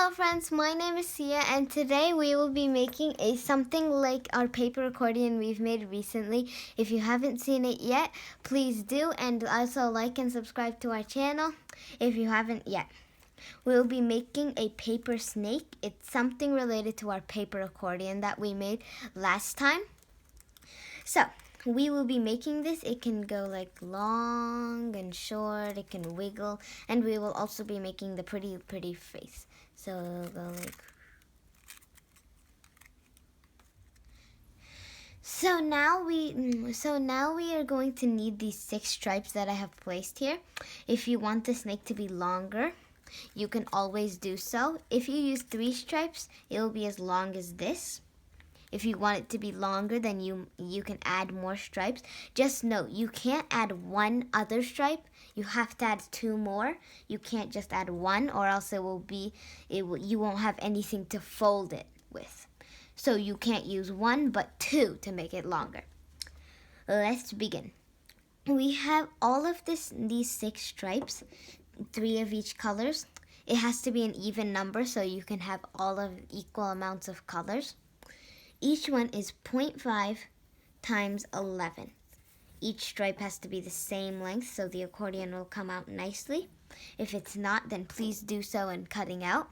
Hello friends, my name is Sia and today we will be making something like our paper accordion we've made recently. If you haven't seen it yet, please do, and also like and subscribe to our channel if you haven't yet. We'll be making a paper snake. It's something related to our paper accordion that we made last time. So, we will be making this. It can go like long and short, it can wiggle, and we will also be making the pretty face. So it'll go like. So now we are going to need these 6 stripes that I have placed here. If you want the snake to be longer, you can always do so. If you use 3 stripes, it will be as long as this. If you want it to be longer, then you can add more stripes. Just note, you can't add 1 other stripe. You have to add 2 more. You can't just add 1, or else you won't have anything to fold it with. So you can't use 1, but 2 to make it longer. Let's begin. We have all of these 6 stripes, 3 of each colors. It has to be an even number so you can have all of equal amounts of colors. Each one is 0.5 times 11. Each stripe has to be the same length so the accordion will come out nicely. If it's not, then please do so in cutting out.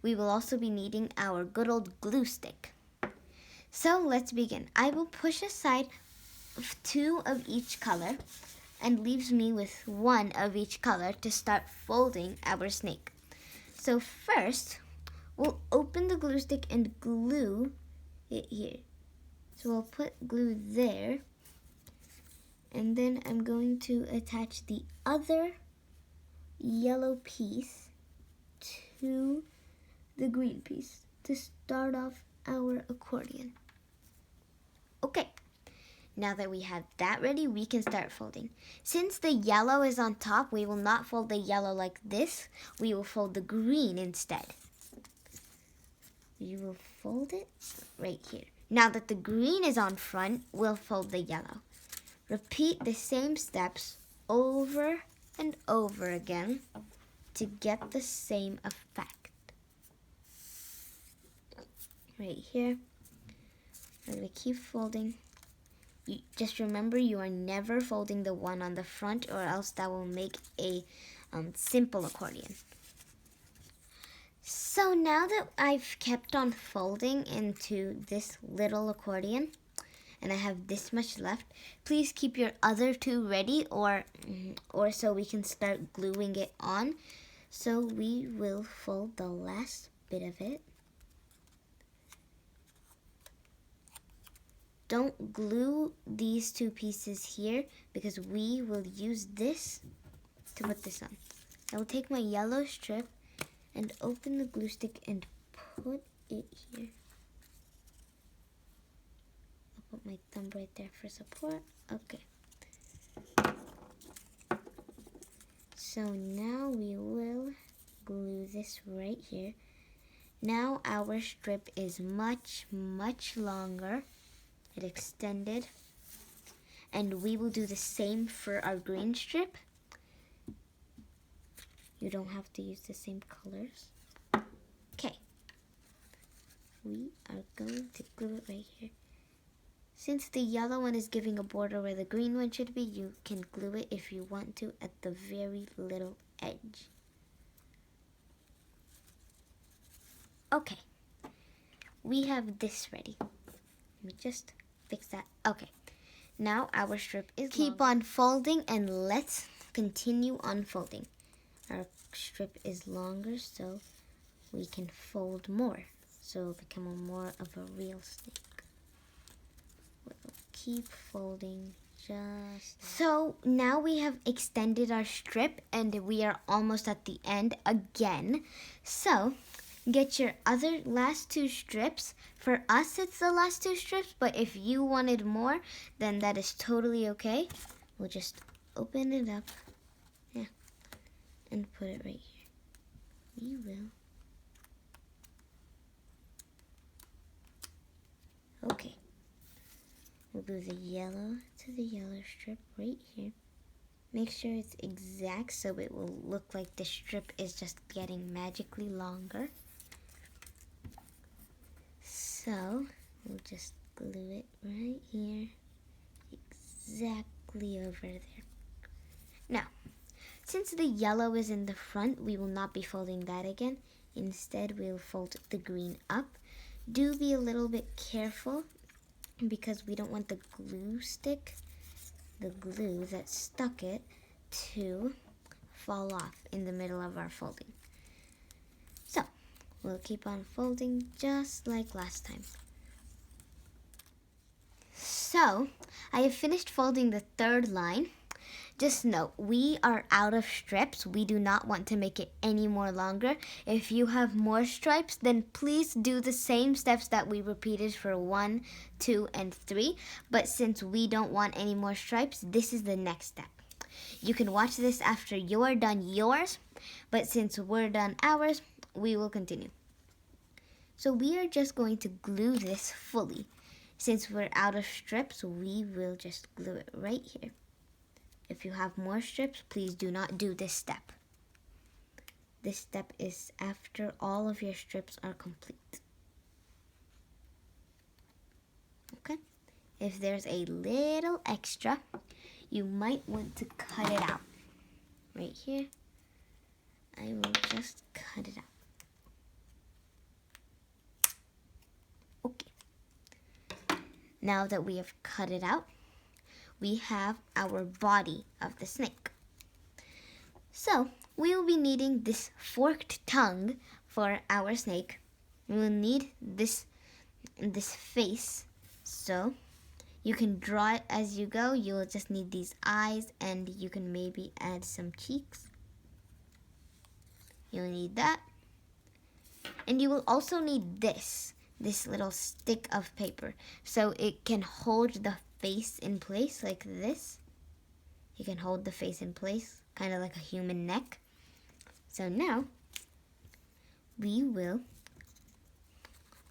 We will also be needing our good old glue stick. So let's begin. I will push aside 2 of each color and leaves me with 1 of each color to start folding our snake. So first, we'll open the glue stick and glue it here. So I'll put glue there, and then I'm going to attach the other yellow piece to the green piece to start off our accordion. Okay, now that we have that ready, we can start folding. Since the yellow is on top, we will not fold the yellow like this. We will fold the green instead. You will fold it right here. Now that the green is on front, we'll fold the yellow. Repeat the same steps over and over again to get the same effect. Right here. We're going to keep folding. Just remember, you are never folding the one on the front, or else that will make a simple accordion. So now that I've kept on folding into this little accordion, and I have this much left, please keep your other 2 ready, or so we can start gluing it on. So we will fold the last bit of it. Don't glue these 2 pieces here because we will use this to put this on. I will take my yellow strip and open the glue stick and put it here. I'll put my thumb right there for support. Okay. So now we will glue this right here. Now our strip is much longer. It extended. And we will do the same for our green strip. You don't have to use the same colors. Okay. We are going to glue it right here. Since the yellow one is giving a border where the green one should be, you can glue it if you want to at the very little edge. Okay. We have this ready. Let me just fix that. Okay. Now our strip is Keep on folding and let's continue unfolding. Our strip is longer, so we can fold more. So it'll become more of a real snake. We'll keep folding So now we have extended our strip and we are almost at the end again. So get your other last 2 strips. For us, it's the last 2 strips, but if you wanted more, then that is totally okay. We'll just open it up. Yeah. And put it right here. We will. Okay. We'll do the yellow to the yellow strip right here. Make sure it's exact so it will look like the strip is just getting magically longer. So we'll just glue it right here, exactly over there. Now, since the yellow is in the front, we will not be folding that again. Instead, we'll fold the green up. Do be a little bit careful because we don't want the glue that stuck it, to fall off in the middle of our folding. So, we'll keep on folding just like last time. So, I have finished folding the third line. Just note, we are out of strips. We do not want to make it any more longer. If you have more stripes, then please do the same steps that we repeated for 1, 2, and 3. But since we don't want any more stripes, this is the next step. You can watch this after you're done yours, but since we're done ours, we will continue. So we are just going to glue this fully. Since we're out of strips, we will just glue it right here. If you have more strips, please do not do this step. This step is after all of your strips are complete. Okay? If there's a little extra, you might want to cut it out. Right here, I will just cut it out. Okay. Now that we have cut it out, we have our body of the snake. So, we will be needing this forked tongue for our snake. We will need this face. So, you can draw it as you go. You will just need these eyes, and you can maybe add some cheeks. You'll need that. And you will also need this little stick of paper, so it can hold the face in place like this. You can hold the face in place, kind of like a human neck. So now, we will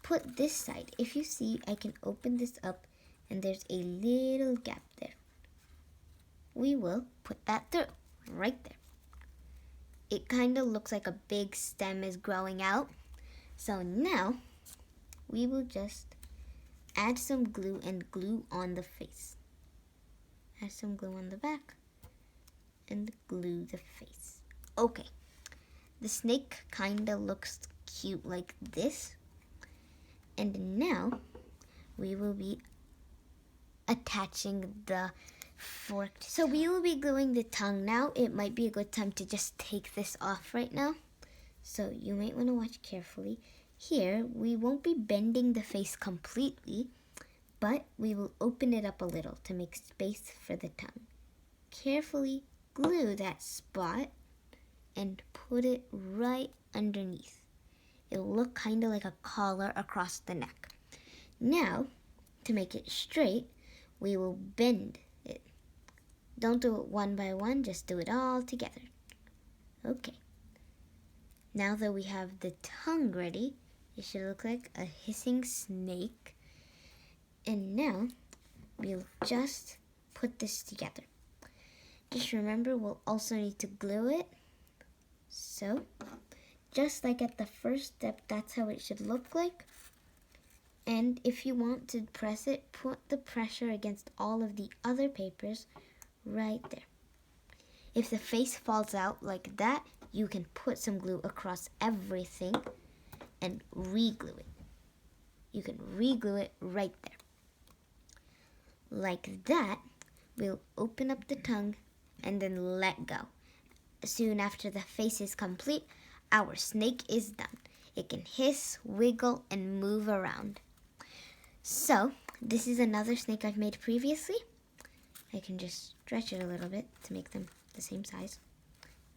put this side. If you see, I can open this up and there's a little gap there. We will put that through, right there. It kind of looks like a big stem is growing out. So now, we will just add some glue and glue on the face. Add some glue on the back and glue the face. Okay, the snake kind of looks cute like this. And now we will be attaching the forked. So we will be gluing the tongue now. It might be a good time to just take this off right now. So you might want to watch carefully. Here, we won't be bending the face completely, but we will open it up a little to make space for the tongue. Carefully glue that spot and put it right underneath. It'll look kind of like a collar across the neck. Now, to make it straight, we will bend it. Don't do it one by one, just do it all together. Okay. Now that we have the tongue ready, it should look like a hissing snake. And now, we'll just put this together. Just remember, we'll also need to glue it. So, just like at the first step, that's how it should look like. And if you want to press it, put the pressure against all of the other papers right there. If the face falls out like that, you can put some glue across everything and re-glue it. You can re-glue it right there. Like that, we'll open up the tongue and then let go. Soon after the face is complete, our snake is done. It can hiss, wiggle, and move around. So, this is another snake I've made previously. I can just stretch it a little bit to make them the same size.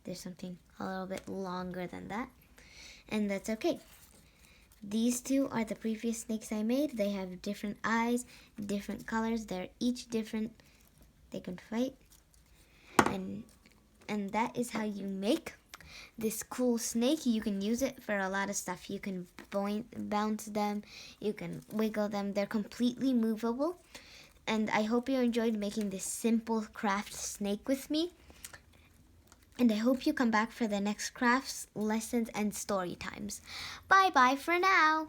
There's something a little bit longer than that, and that's okay. These two are the previous snakes I made. They have different eyes, different colors. They're each different. They can fight. And that is how you make this cool snake. You can use it for a lot of stuff. You can bounce them. You can wiggle them. They're completely movable. And I hope you enjoyed making this simple craft snake with me. And I hope you come back for the next crafts, lessons, and story times. Bye-bye for now.